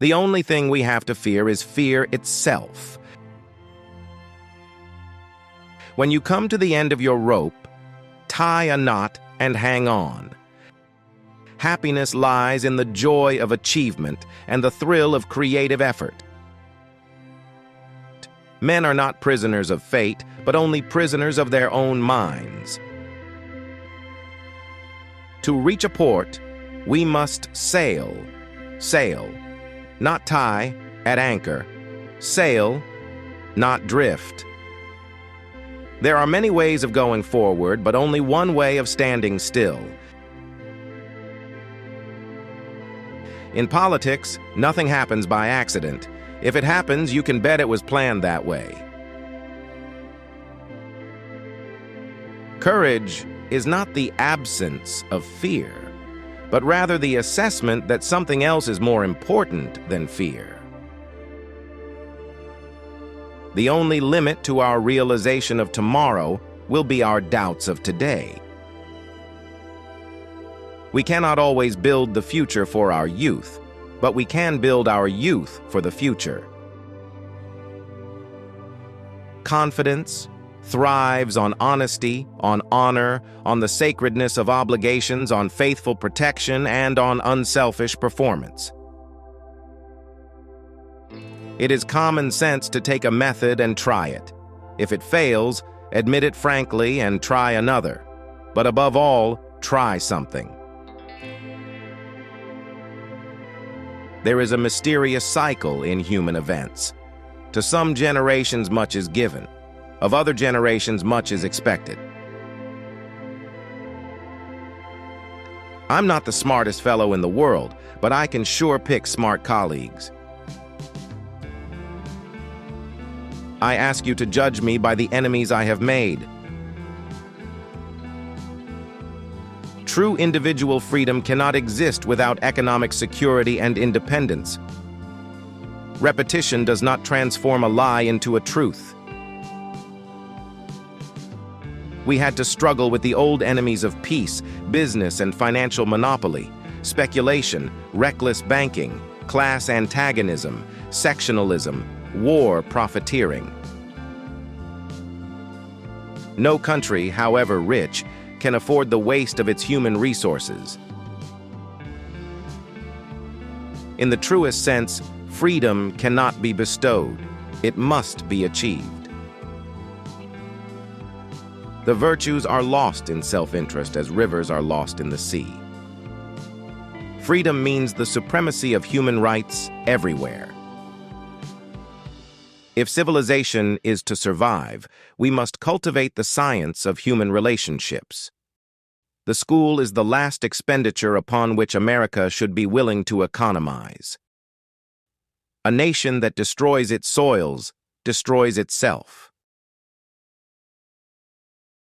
The only thing we have to fear is fear itself. When you come to the end of your rope, tie a knot and hang on. Happiness lies in the joy of achievement and the thrill of creative effort. Men are not prisoners of fate, but only prisoners of their own minds. To reach a port, we must sail. Sail, not tie, at anchor. Sail, not drift. There are many ways of going forward, but only one way of standing still. In politics, nothing happens by accident. If it happens, you can bet it was planned that way. Courage is not the absence of fear, but rather the assessment that something else is more important than fear. The only limit to our realization of tomorrow will be our doubts of today. We cannot always build the future for our youth, but we can build our youth for the future. Confidence thrives on honesty, on honor, on the sacredness of obligations, on faithful protection, and on unselfish performance. It is common sense to take a method and try it. If it fails, admit it frankly and try another. But above all, try something. There is a mysterious cycle in human events. To some generations, much is given. Of other generations, much is expected. I'm not the smartest fellow in the world, but I can sure pick smart colleagues. I ask you to judge me by the enemies I have made. True individual freedom cannot exist without economic security and independence. Repetition does not transform a lie into a truth. We had to struggle with the old enemies of peace, business and financial monopoly, speculation, reckless banking, class antagonism, sectionalism, war profiteering. No country, however rich, can afford the waste of its human resources. In the truest sense, freedom cannot be bestowed. It must be achieved. The virtues are lost in self-interest as rivers are lost in the sea. Freedom means the supremacy of human rights everywhere. If civilization is to survive, we must cultivate the science of human relationships. The school is the last expenditure upon which America should be willing to economize. A nation that destroys its soils destroys itself.